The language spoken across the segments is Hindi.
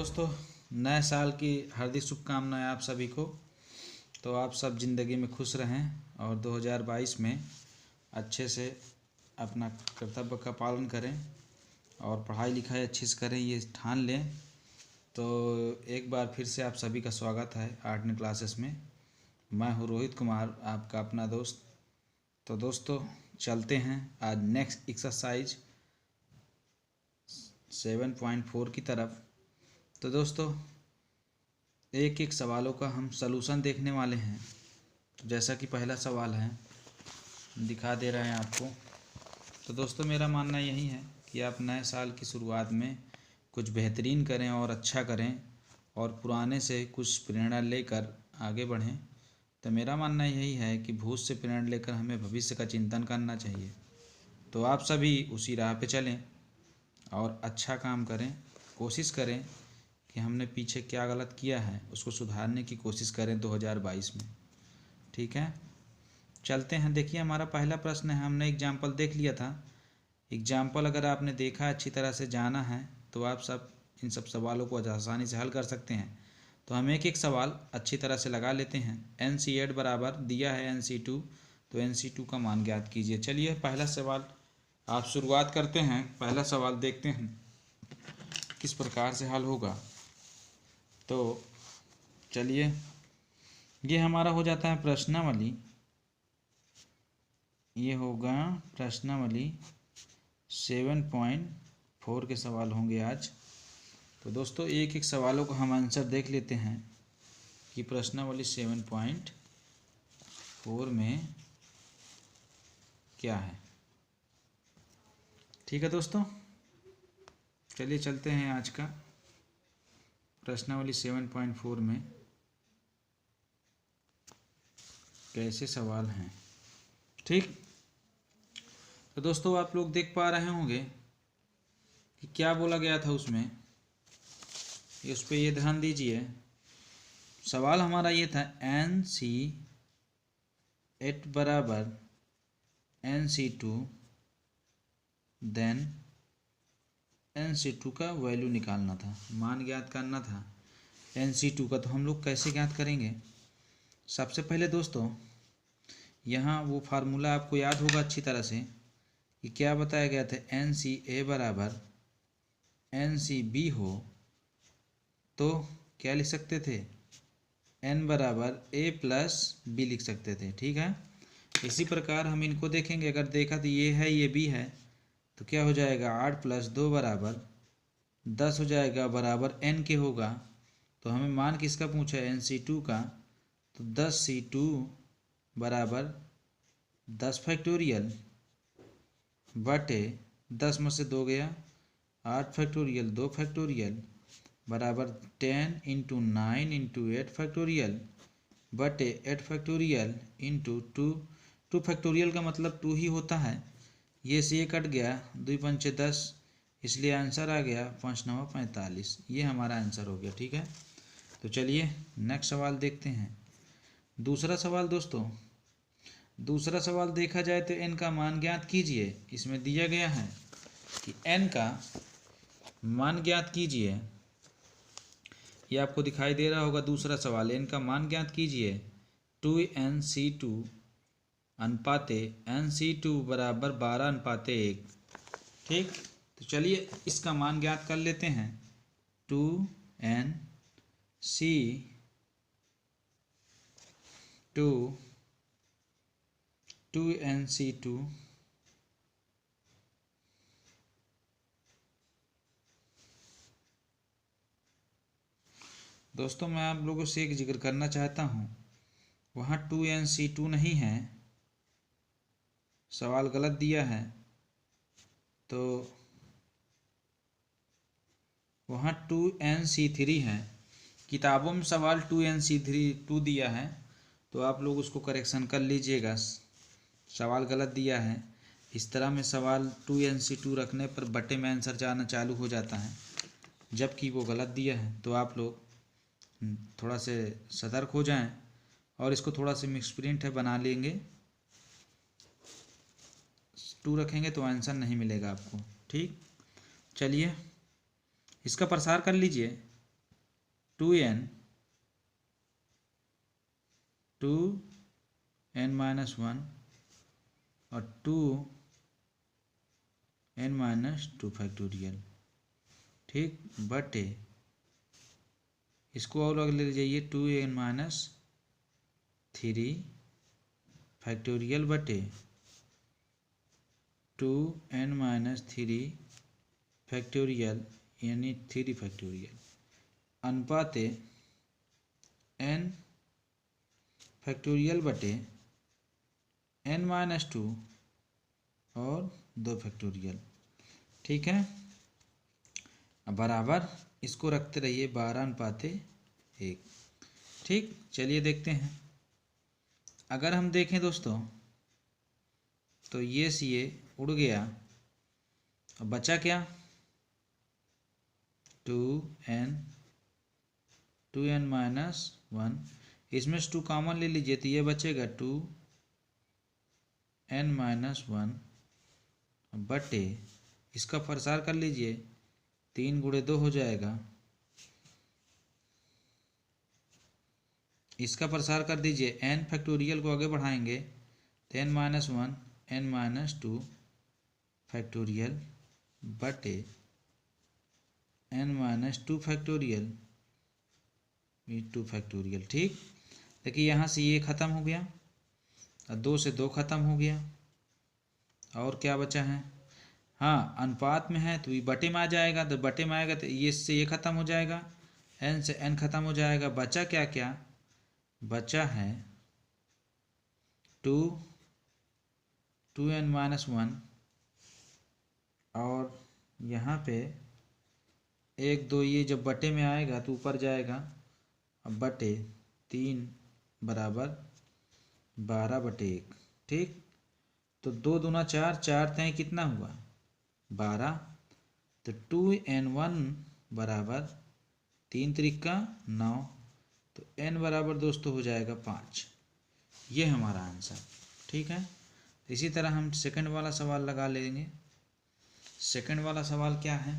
दोस्तों, नए साल की हार्दिक शुभकामनाएं आप सभी को। तो आप सब ज़िंदगी में खुश रहें और 2022 में अच्छे से अपना कर्तव्य का पालन करें और पढ़ाई लिखाई अच्छे से करें, ये ठान लें। तो एक बार फिर से आप सभी का स्वागत है 8वीं क्लासेस में। मैं हूँ रोहित कुमार, आपका अपना दोस्त। तो दोस्तों चलते हैं आज नेक्स्ट एक्सरसाइज 7.4 की तरफ। तो दोस्तों एक एक सवालों का हम सलूशन देखने वाले हैं। जैसा कि पहला सवाल है, दिखा दे रहे हैं आपको। तो दोस्तों मेरा मानना यही है कि आप नए साल की शुरुआत में कुछ बेहतरीन करें और अच्छा करें और पुराने से कुछ प्रेरणा लेकर आगे बढ़ें। तो मेरा मानना यही है कि भूत से प्रेरणा लेकर हमें भविष्य का चिंतन करना चाहिए। तो आप सभी उसी राह पे चलें और अच्छा काम करें। कोशिश करें कि हमने पीछे क्या गलत किया है उसको सुधारने की कोशिश करें 2022 में। ठीक है, चलते हैं। देखिए हमारा पहला प्रश्न है, हमने एग्जाम्पल देख लिया था। एग्जाम्पल अगर आपने देखा, अच्छी तरह से जाना है, तो आप सब इन सब सवालों को आसानी से हल कर सकते हैं। तो हम एक एक सवाल अच्छी तरह से लगा लेते हैं। NC8 बराबर दिया है NC2, तो NC2 का मान ज्ञात कीजिए। चलिए पहला सवाल आप शुरुआत करते हैं। पहला सवाल देखते हैं किस प्रकार से हल होगा। तो चलिए, ये हमारा हो जाता है प्रश्नावली। ये होगा प्रश्नावली 7.4 के सवाल होंगे आज। तो दोस्तों एक एक सवालों को हम आंसर देख लेते हैं कि प्रश्नावली 7.4 में क्या है। ठीक है दोस्तों, चलिए चलते हैं आज का प्रश्नावली 7.4 में कैसे सवाल हैं। ठीक, तो दोस्तों आप लोग देख पा रहे होंगे कि क्या बोला गया था उसमें। इस पे ये ध्यान दीजिए। सवाल हमारा ये था NC8 बराबर NC2, देन NC2 का वैल्यू निकालना था, मान ज्ञात करना था NC2 का। तो हम लोग कैसे ज्ञात करेंगे? सबसे पहले दोस्तों यहाँ वो फार्मूला आपको याद होगा अच्छी तरह से कि क्या बताया गया था। NCA बराबर NCB हो तो क्या लिख सकते थे? N बराबर A प्लस B लिख सकते थे। ठीक है, इसी प्रकार हम इनको देखेंगे। अगर देखा तो ये है, ये B है, तो क्या हो जाएगा? 8 + 2 बराबर 10 हो जाएगा, बराबर N के होगा। तो हमें मान किसका पूछा है? NC2 का। तो 10C2 बराबर 10 फैक्टोरियल बटे 10 में से 2 गया, 8 फैक्टोरियल 2 फैक्टोरियल बराबर 10 × 9 × 8 फैक्टोरियल बटे 8 फैक्टोरियल इंटू 2 फैक्टोरियल का मतलब 2 ही होता है। ये से ये कट गया, 2 × 5 = 10, इसलिए आंसर आ गया 5 × 9 = 45। ये हमारा आंसर हो गया। ठीक है, तो चलिए नेक्स्ट सवाल देखते हैं। दूसरा सवाल दोस्तों, दूसरा सवाल देखा जाए तो n का मान ज्ञात कीजिए। इसमें दिया गया है कि n का मान ज्ञात कीजिए। ये आपको दिखाई दे रहा होगा दूसरा सवाल। n का मान ज्ञात कीजिए 2NC2 अनुपाते NC2 बराबर 12:1। ठीक, तो चलिए इसका मान ज्ञात कर लेते हैं। 2NC2 दोस्तों मैं आप लोगों से एक जिक्र करना चाहता हूँ, वहाँ 2NC2 नहीं है, सवाल गलत दिया है। तो वहाँ 2NC3 है। किताबों में सवाल 2NC2 दिया है, तो आप लोग उसको करेक्शन कर लीजिएगा, सवाल गलत दिया है। इस तरह में सवाल 2NC2 रखने पर बटे में आंसर जाना चालू हो जाता है, जबकि वो गलत दिया है। तो आप लोग थोड़ा से सतर्क हो जाएं और इसको थोड़ा से मिक्स प्रिंट है बना लेंगे। 2 रखेंगे तो आंसर नहीं मिलेगा आपको। ठीक, चलिए इसका प्रसार कर लीजिए। 2n 2n-1 और 2n-2 फैक्टोरियल, ठीक, बटे इसको और अगले ले जाइए 2n-3 फैक्टोरियल बटे 2n-3 फैक्टोरियल यानी 3 फैक्टोरियल अनुपाते n फैक्टोरियल बटे n-2 और 2 फैक्टोरियल, ठीक है। अब बराबर इसको रखते रहिए 12:1, ठीक। चलिए देखते हैं, अगर हम देखें दोस्तों तो ये सी ये उड़ गया, अब बचा क्या 2n-1, इसमें से 2 कॉमन ले लीजिए तो ये बचेगा 2n-1 बटे इसका प्रसार कर लीजिए 3 × 2 हो जाएगा, इसका प्रसार कर दीजिए n फैक्टोरियल को आगे बढ़ाएंगे तो n-1 n-2 फैक्टोरियल बटे n-2 फैक्टोरियल 2 फैक्टोरियल, ठीक। देखिए यहाँ से ये ख़त्म हो गया और 2 से 2 ख़त्म हो गया, और क्या बचा है, हाँ अनुपात में है तो ये बटे में आ जाएगा, तो बटे में आएगा तो ये से ये ख़त्म हो जाएगा, n से n ख़त्म हो जाएगा, बचा क्या क्या बचा है 2n-1 और यहाँ पे 1 2 ये जब बटे में आएगा तो ऊपर जाएगा, अब बटे 3 बराबर 12/1, ठीक। तो 2 दूना 4, 4 तय कितना हुआ 12, तो 2n1 बराबर 3 त्रिका 9, तो n बराबर दोस्तों हो जाएगा 5, ये हमारा आंसर, ठीक है। इसी तरह हम सेकंड वाला सवाल लगा लेंगे। सेकंड वाला सवाल क्या है,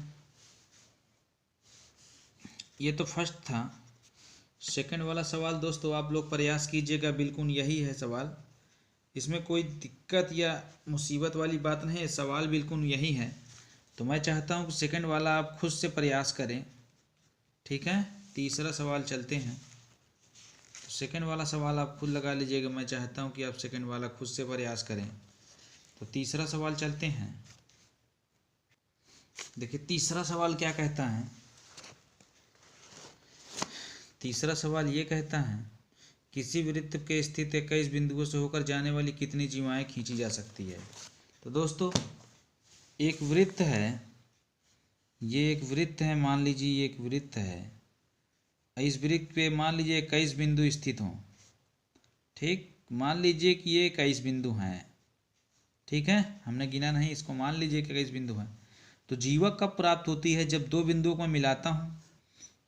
ये तो फर्स्ट था, सेकंड वाला सवाल दोस्तों आप लोग प्रयास कीजिएगा, बिल्कुल यही है सवाल, इसमें कोई दिक्कत या मुसीबत वाली बात नहीं है, सवाल बिल्कुल यही है। तो मैं चाहता हूँ कि सेकंड वाला आप खुद से प्रयास करें, ठीक है। तीसरा सवाल चलते हैं, तो सेकंड वाला सवाल आप खुद लगा लीजिएगा, मैं चाहता हूँ कि आप सेकंड वाला खुद से प्रयास करें। तो तीसरा सवाल चलते हैं, देखिए तीसरा सवाल क्या कहता है। तीसरा सवाल ये कहता है किसी वृत्त के स्थित 21 बिंदुओं से होकर जाने वाली कितनी जीवाएं खींची जा सकती है। तो दोस्तों एक वृत्त है, ये एक वृत्त है, मान लीजिए ये एक वृत्त है, इस वृत्त पे मान लीजिए 21 बिंदु स्थित हों, ठीक। मान लीजिए कि ये 21 बिंदु हैं, ठीक है, हमने गिना नहीं, इसको मान लीजिए कि 21 बिंदु हैं। तो जीवा कब प्राप्त होती है, जब 2 बिंदुओं को मिलाता हूँ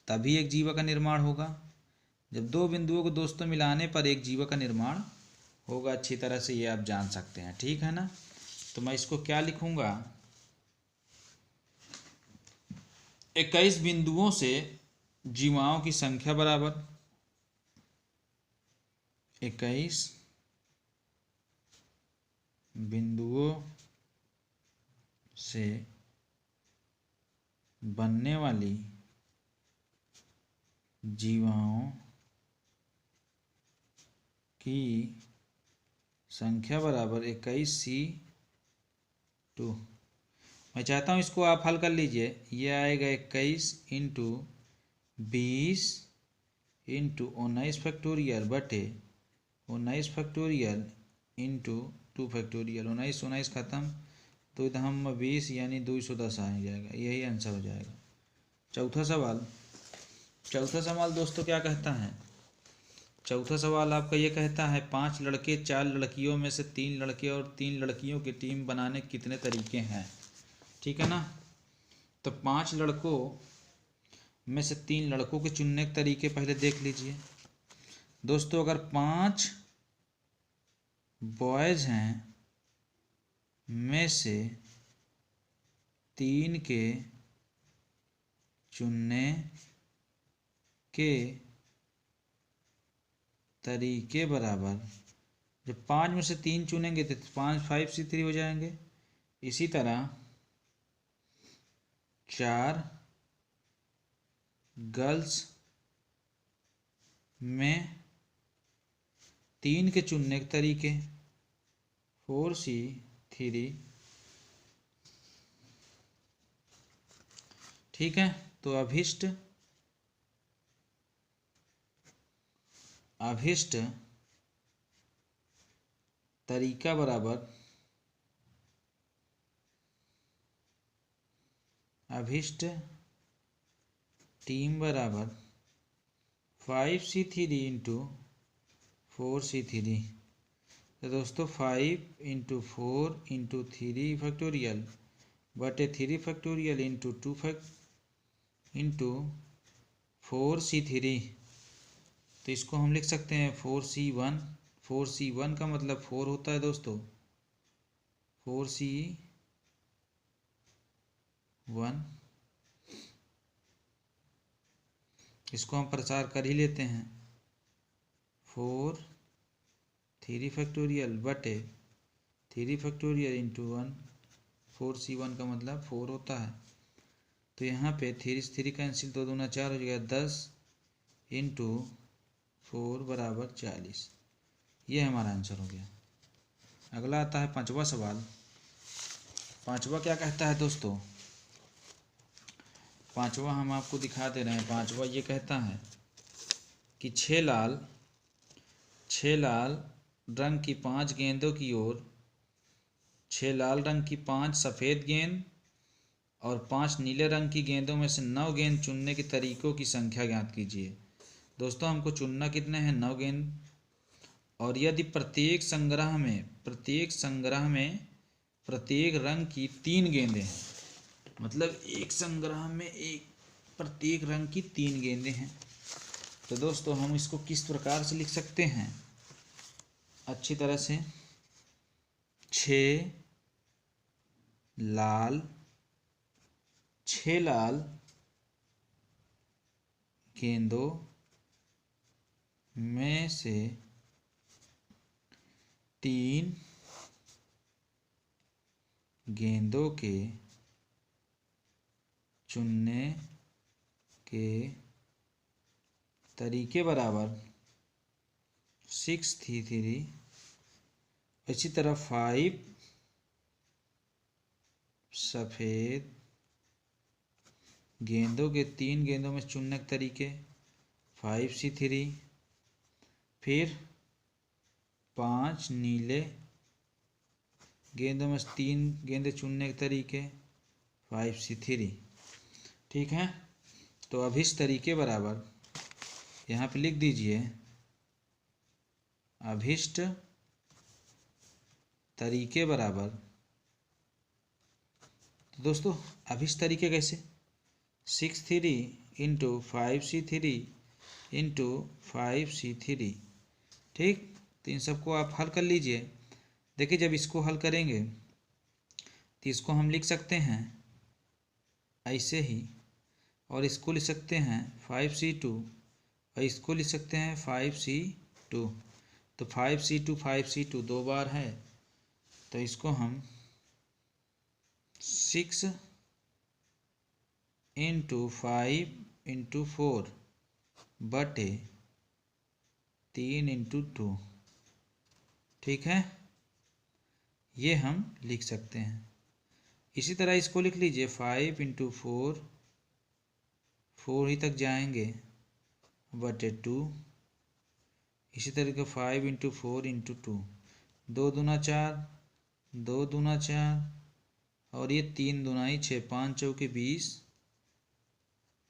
तभी एक जीवा का निर्माण होगा। जब 2 बिंदुओं को दोस्तों मिलाने पर एक जीवा का निर्माण होगा, अच्छी तरह से ये आप जान सकते हैं, ठीक है ना। तो मैं इसको क्या लिखूंगा, 21 बिंदुओं से जीवाओं की संख्या बराबर 21 बिंदुओं से बनने वाली जीवाओं की संख्या बराबर 21c2। मैं चाहता हूँ इसको आप हल कर लीजिए, ये आएगा 21 × 20 × 19 फैक्टोरियल बटे 19 फैक्टोरियल × 2 फैक्टोरियल, 19 ख़त्म तो हम 20 यानी 210 आ जाएगा, यही आंसर हो जाएगा। चौथा सवाल दोस्तों क्या कहता है, चौथा सवाल आपका ये कहता है 5 लड़के 4 लड़कियों में से 3 लड़के और 3 लड़कियों की टीम बनाने के कितने तरीके हैं, ठीक है ना। तो 5 लड़कों में से 3 लड़कों के चुनने के तरीके पहले देख लीजिए दोस्तों। अगर 5 बॉयज़ हैं में से 3 के चुनने के तरीके बराबर, जब 5 में से 3 चुनेंगे तो 5C3 हो जाएंगे। इसी तरह 4 गर्ल्स में 3 के चुनने के तरीके 4C3। ठीक है, तो अभिष्ट तरीका बराबर अभिष्ट टीम बराबर 5C3 इंटू 4C3। तो दोस्तों 5 इंटू 4 इंटू 3 फैक्टोरियल बटे 3 फैक्टोरियल इंटू 2 इंटू 4C3। तो इसको हम लिख सकते हैं 4C1। 4C1 का मतलब 4 होता है दोस्तों, 4C1। इसको हम प्रचार कर ही लेते हैं 3 फैक्टोरियल बटे 3 फैक्टोरियल इंटू 1। 4C1 का मतलब 4 होता है। तो यहाँ पे 3 से 3 कैंसिल, 2 दूना 4 हो जाएगा, 10 इंटू 4 बराबर 40। ये हमारा आंसर हो गया। अगला आता है 5वां सवाल। 5वां क्या कहता है दोस्तों? 5वां हम आपको दिखा दे रहे हैं। 5वां ये कहता है कि 6 लाल रंग की 5 गेंदों की ओर 6 लाल रंग की 5 सफ़ेद गेंद और 5 नीले रंग की गेंदों में से 9 गेंद चुनने के तरीकों की संख्या ज्ञात कीजिए। दोस्तों हमको चुनना कितने हैं? 9 गेंद। और यदि प्रत्येक संग्रह में प्रत्येक रंग की 3 गेंदें हैं, मतलब एक संग्रह में प्रत्येक रंग की 3 गेंदें हैं, तो दोस्तों हम इसको किस प्रकार से लिख सकते हैं अच्छी तरह से? 6 लाल गेंदों में से 3 गेंदों के चुनने के तरीके बराबर 6C3। इसी तरह 5 सफ़ेद गेंदों के 3 गेंदों में चुनने के तरीके 5C3। फिर 5 नीले गेंदों में 3 गेंदें चुनने के तरीके 5C3। ठीक है, तो अब इस तरीके बराबर यहाँ पे लिख दीजिए अभिष्ट तरीके बराबर। तो दोस्तों अभिष्ट तरीके कैसे? 6C3 into 5C3 into 5C3। ठीक, तो इन सबको आप हल कर लीजिए। देखिए जब इसको हल करेंगे तो इसको हम लिख सकते हैं ऐसे ही, और इसको लिख सकते हैं 5C2, और इसको लिख सकते हैं 5C2। तो 5C2 2 बार है, तो इसको हम 6 इंटू 5 इंटू 4 बटे 3 इंटू 2। ठीक है, ये हम लिख सकते हैं। इसी तरह इसको लिख लीजिए 5 इंटू 4 ही तक जाएंगे बटे 2। इसी तरीके 5 इंटू 4 इंटू 2, 2 दूना 4, 2 दूना 4, और ये 3 दूनाई 6, 5 चौके 20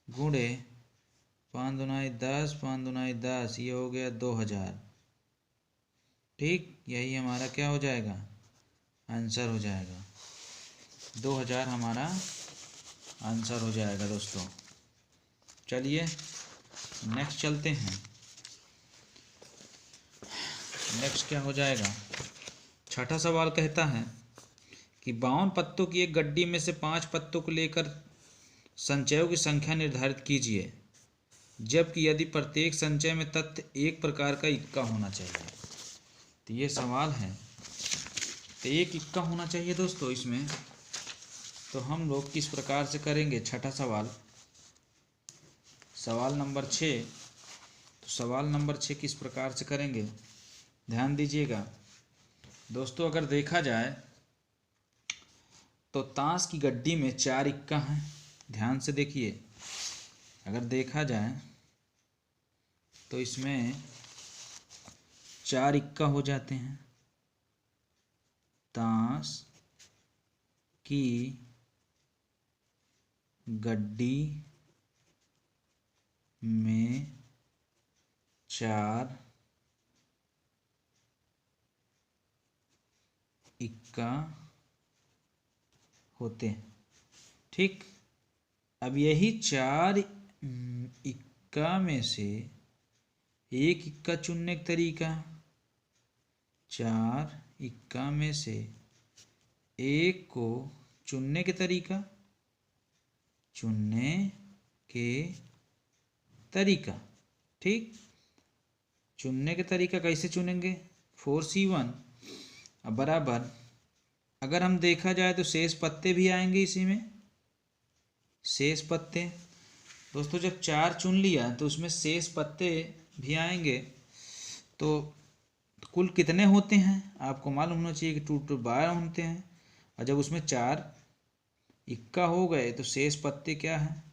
गुणे 5 दूनाई 10, 5 दूनाई 10, ये हो गया 2000। ठीक, यही हमारा क्या हो जाएगा? आंसर हो जाएगा 2000 हमारा आंसर हो जाएगा दोस्तों। चलिए नेक्स्ट चलते हैं। नेक्स्ट क्या हो जाएगा? 6ठा सवाल कहता है कि 52 पत्तों की एक गड्डी में से 5 पत्तों को लेकर संचयों की संख्या निर्धारित कीजिए। जबकि यदि प्रत्येक संचय में तथ्य एक प्रकार का इक्का होना चाहिए। तो ये सवाल है, तो एक इक्का होना चाहिए दोस्तों इसमें। तो हम लोग किस प्रकार से करेंगे, छठा सवाल, सवाल नंबर 6। तो सवाल नंबर 6 किस प्रकार से करेंगे, ध्यान दीजिएगा दोस्तों। अगर देखा जाए तो ताश की गड्डी में 4 इक्का हैं, ध्यान से देखिए। अगर देखा जाए तो इसमें 4 इक्का हो जाते हैं। ताश की गड्डी में 4 इक्का होते हैं, ठीक। अब यही 4 इक्का में से एक इक्का चुनने का तरीका, 4 इक्का में से एक को चुनने के तरीका, ठीक। चुनने के तरीका कैसे चुनेंगे, 4C1 अब बराबर, अगर हम देखा जाए तो शेष पत्ते भी आएंगे इसी में, शेष पत्ते दोस्तों। जब 4 चुन लिया तो उसमें शेष पत्ते भी आएंगे। तो कुल कितने होते हैं आपको मालूम होना चाहिए कि 2 to 12 होते हैं। और जब उसमें 4 इक्का हो गए तो शेष पत्ते क्या है,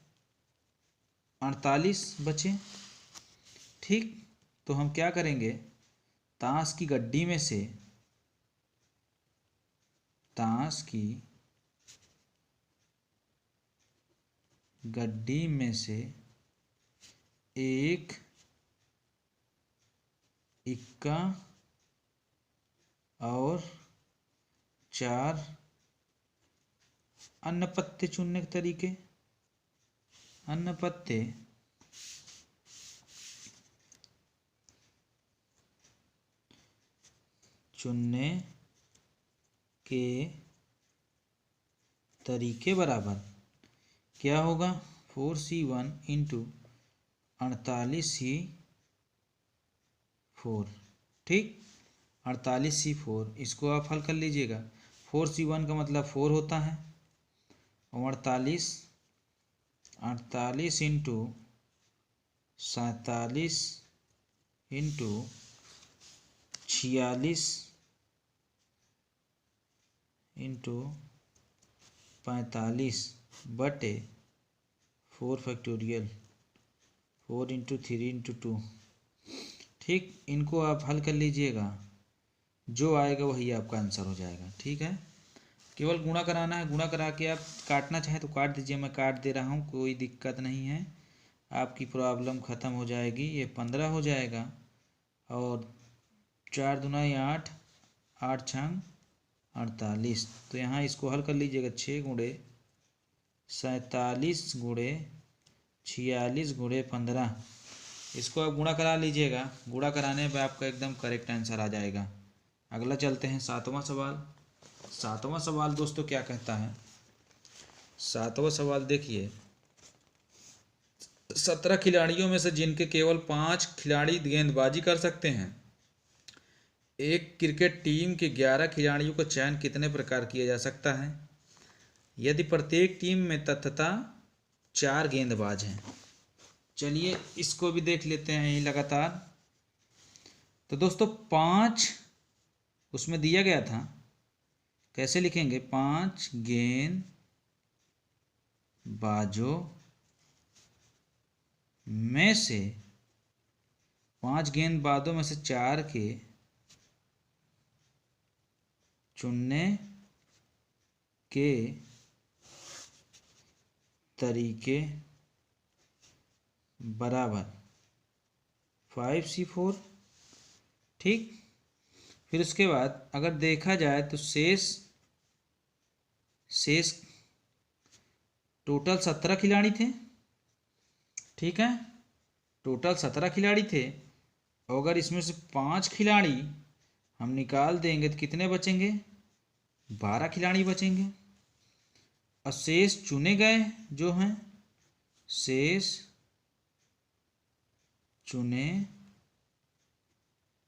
48 बचे, ठीक। तो हम क्या करेंगे, ताश की गड्डी में से एक इक्का और 4 अन्य पत्ते चुनने के तरीके, अन्य पत्ते चुनने के तरीके बराबर क्या होगा, 4C1 इंटू 48C4, ठीक। 48C4 इसको आप हल कर लीजिएगा। 4C1 का मतलब 4 होता है, और 48 इंटू 47 इंटू 46 इंटू 45 बटे 4 फैक्टोरियल, 4 इंटू 3 इंटू 2, ठीक। इनको आप हल कर लीजिएगा, जो आएगा वही आपका आंसर हो जाएगा, ठीक है। केवल गुणा कराना है, गुणा करा के आप काटना चाहें तो काट दीजिए, मैं काट दे रहा हूँ, कोई दिक्कत नहीं है, आपकी प्रॉब्लम ख़त्म हो जाएगी। ये 15 हो जाएगा, और 4 दूना 8, 8 छंग 48। तो यहाँ इसको हल कर लीजिएगा, 6 गुणे 47 गुणे 46 गुणे 15, इसको आप गुणा करा लीजिएगा। गुणा कराने पर आपका एकदम करेक्ट आंसर आ जाएगा। अगला चलते हैं 7वां सवाल। 7वां सवाल दोस्तों क्या कहता है, 7वां सवाल देखिए, 17 खिलाड़ियों में से जिनके केवल 5 खिलाड़ी गेंदबाजी कर सकते हैं, एक क्रिकेट टीम के 11 खिलाड़ियों का चयन कितने प्रकार किया जा सकता है, यदि प्रत्येक टीम में तथता 4 गेंदबाज हैं। चलिए इसको भी देख लेते हैं यही लगातार। तो दोस्तों 5 उसमें दिया गया था, कैसे लिखेंगे, 5 गेंदबाजों में से 5 गेंदबाजों में से 4 के चुनने के तरीके बराबर 5C4, ठीक। फिर उसके बाद अगर देखा जाए तो शेष टोटल 17 खिलाड़ी थे, ठीक है, टोटल 17 खिलाड़ी थे। अगर इसमें से 5 खिलाड़ी हम निकाल देंगे तो कितने बचेंगे, 12 खिलाड़ी बचेंगे। और शेष चुने गए जो हैं, शेष चुने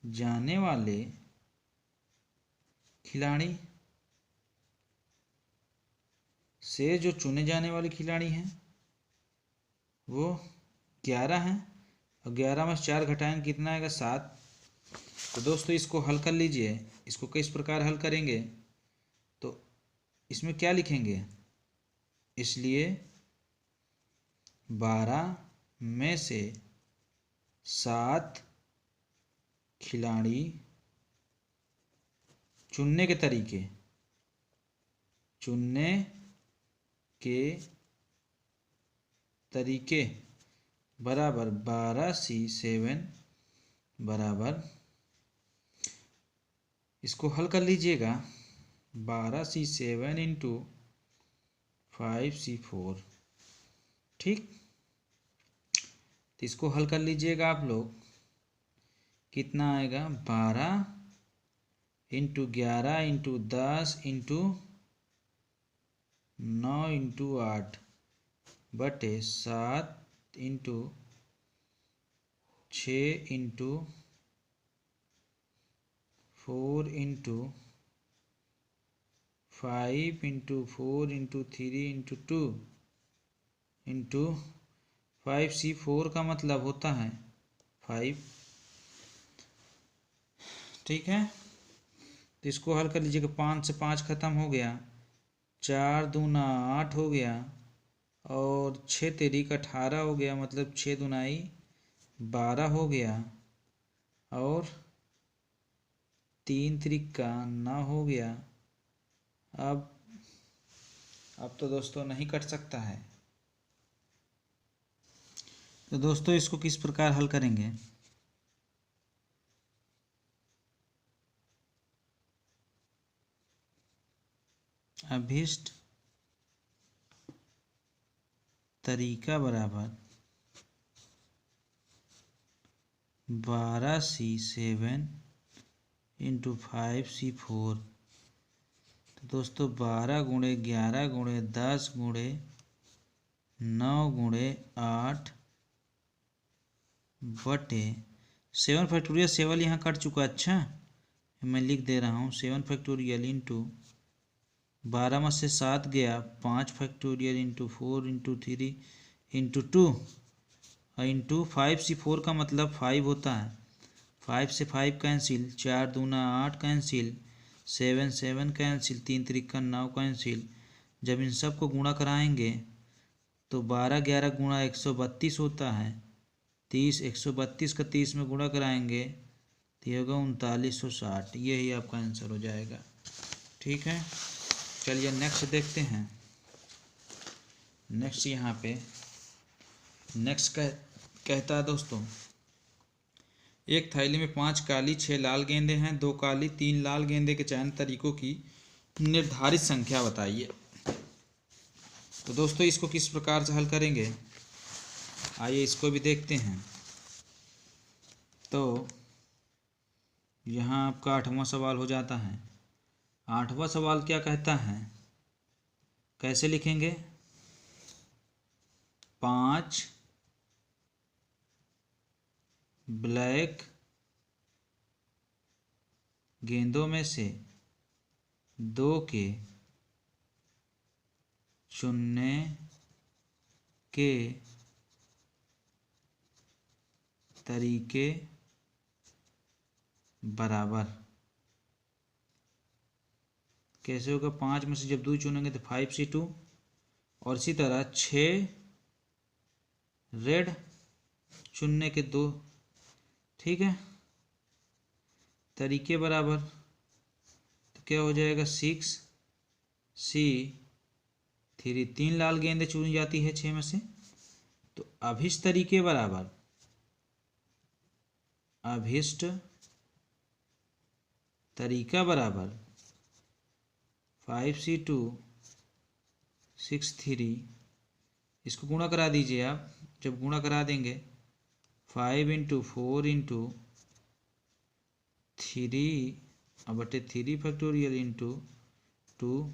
जाने वाले खिलाड़ी से जो चुने जाने वाले खिलाड़ी हैं वो 11 हैं, और 11 में 4 घटाएं कितना आएगा 7। तो दोस्तों इसको हल कर लीजिए। इसको किस प्रकार हल करेंगे, तो इसमें क्या लिखेंगे, इसलिए 12 में से 7 खिलाड़ी चुनने के तरीके बराबर 12C7 बराबर, इसको हल कर लीजिएगा, 12C7 इंटू 5C4। ठीक, तो इसको हल कर लीजिएगा आप लोग, कितना आएगा 12 इंटू 11 इंटू 10 इंटू 9 इंटू 8 बटे 7 into 6 into 4 into 5 into 4 into 3 into 2 into 5C4 का मतलब होता है 5। ठीक है, तो इसको हल कर लीजिएगा। 5 से 5 खत्म हो गया, 4 दूना 8 हो गया, और 6 तेरिक 18 हो गया, मतलब 6 दूनाई 12 हो गया, और 3 त्रिका 9 हो गया। अब तो दोस्तों नहीं कट सकता है। तो दोस्तों इसको किस प्रकार हल करेंगे, अभीष्ट तरीका बराबर 12C7 इंटू 5C4। तो दोस्तों 12 गुणे 11 गुणे 10 गुणे 9 गुणे 8 बटे 7 फैक्टोरियल, 7 यहाँ कट चुका। अच्छा, मैं लिख दे रहा हूँ 7 फैक्टोरियल इंटू 12 में से 7 गया, 5 factorial into 4 into 3 into 2 into 5C4 का मतलब 5 होता है। 5 से 5 कैंसिल, 4 दूना 8 कैंसिल, 7 7 कैंसिल, 3 त्रिका 9 कैंसिल। जब इन सब को गुणा कराएंगे तो 12 11 गुणा 132 होता है। 30 132 का 30 में गुणा कराएंगे तो ये होगा 3960। यही आपका आंसर हो जाएगा। ठीक है, चलिए नेक्स्ट देखते हैं। नेक्स्ट यहाँ पे कहता है दोस्तों, एक थैली में 5 काली 6 लाल गेंदे हैं, 2 काली 3 लाल गेंदे के चयन तरीकों की निर्धारित संख्या बताइए। तो दोस्तों इसको किस प्रकार से हल करेंगे, आइए इसको भी देखते हैं। तो यहाँ आपका 8वां सवाल हो जाता है। 8वां सवाल क्या कहता है, कैसे लिखेंगे, 5 ब्लैक गेंदों में से 2 के चुनने के तरीके बराबर। कैसे होगा, 5 में से जब 2 चुनेंगे तो 5C2, और इसी तरह 6 रेड चुनने के 2, ठीक है, तरीके बराबर। तो क्या हो जाएगा 6C3, 3 लाल गेंदें चुनी जाती है 6 में से। तो अभिष्ट तरीके बराबर, अभिष्ट तरीका बराबर 5C2 6 3। इसको गुणा करा दीजिए आप। जब गुणा करा देंगे 5 इंटू 4 इंटू 3 बटे 3 फैक्टोरियल इंटू 2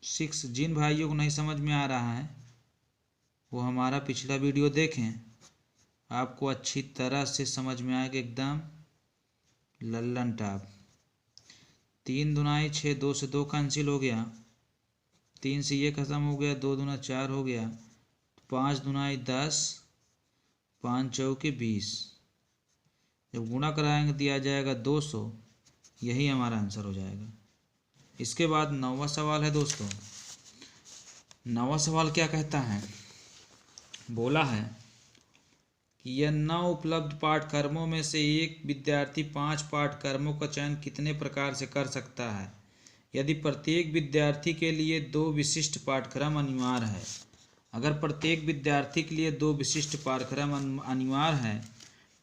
6। जिन भाइयों को नहीं समझ में आ रहा है वो हमारा पिछला वीडियो देखें, आपको अच्छी तरह से समझ में आएगा, एकदम लल्लन टाप। 3 दूनाई 6, 2 से 2 कैंसिल हो गया, 3 से ये खत्म हो गया, 2 दूना 4 हो गया, 5 दूनाई 10, 5 चौके 20। जब गुणा कराएंगे दिया जाएगा 200, यही हमारा आंसर हो जाएगा। इसके बाद 9वां सवाल है दोस्तों। 9वां सवाल क्या कहता है, बोला है कि यह 9 उपलब्ध पाठ्यक्रमों में से एक विद्यार्थी 5 पाठ्यक्रमों का चयन कितने प्रकार से कर सकता है यदि प्रत्येक विद्यार्थी के लिए 2 विशिष्ट पाठ्यक्रम अनिवार्य है। अगर प्रत्येक विद्यार्थी के लिए 2 विशिष्ट पाठ्यक्रम अनिवार्य है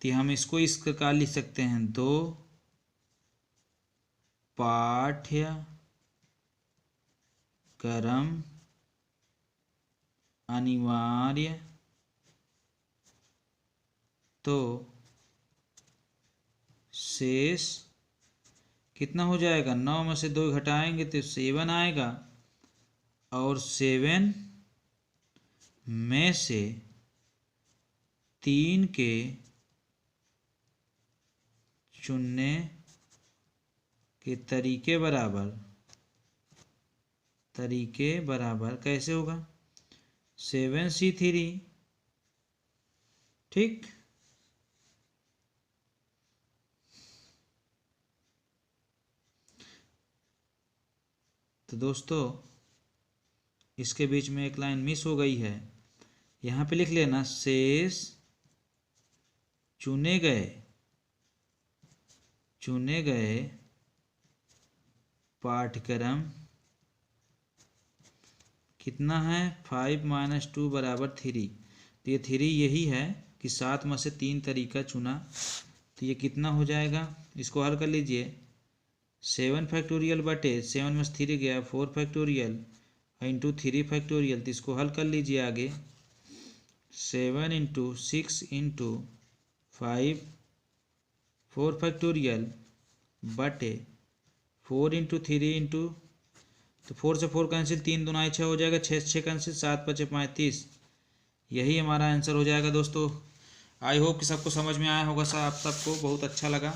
तो हम इसको इस प्रकार लिख सकते हैं, 2 पाठ्यक्रम अनिवार्य तो शेष कितना हो जाएगा, 9 में से 2 घटाएंगे तो 7 आएगा, और 7 में से 3 के चुनने के तरीके बराबर कैसे होगा, 7C3, ठीक। तो दोस्तों इसके बीच में एक लाइन मिस हो गई है, यहाँ पे लिख लेना, शेष चुने गए पाठ्यक्रम कितना है, 5 - 2 = 3। तो ये 3 यही है कि 7 में से 3 तरीका चुना, तो ये कितना हो जाएगा, इसको हल कर लीजिए। 7 फैक्टोरियल बटे 7 में से 3 गया, 4 फैक्टोरियल इंटू 3 फैक्टोरियल, तो इसको हल कर लीजिए आगे। 7 × 6 × 5 4 फैक्टोरियल बटे 4 × 3 × तो 4 से 4 कैंसिल, 3 दूनाई 6 हो जाएगा, 6 से 6 कैंसिल, 7 × 5 = 35। यही हमारा आंसर हो जाएगा दोस्तों। आई होप कि सबको समझ में आया होगा, आप सबको बहुत अच्छा लगा।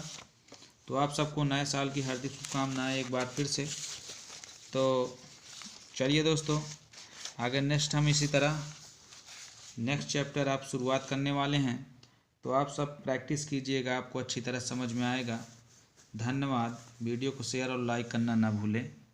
तो आप सबको नए साल की हार्दिक शुभकामनाएं एक बार फिर से। तो चलिए दोस्तों, आगे नेक्स्ट हम इसी तरह नेक्स्ट चैप्टर आप शुरुआत करने वाले हैं, तो आप सब प्रैक्टिस कीजिएगा, आपको अच्छी तरह समझ में आएगा। धन्यवाद। वीडियो को शेयर और लाइक करना ना भूलें।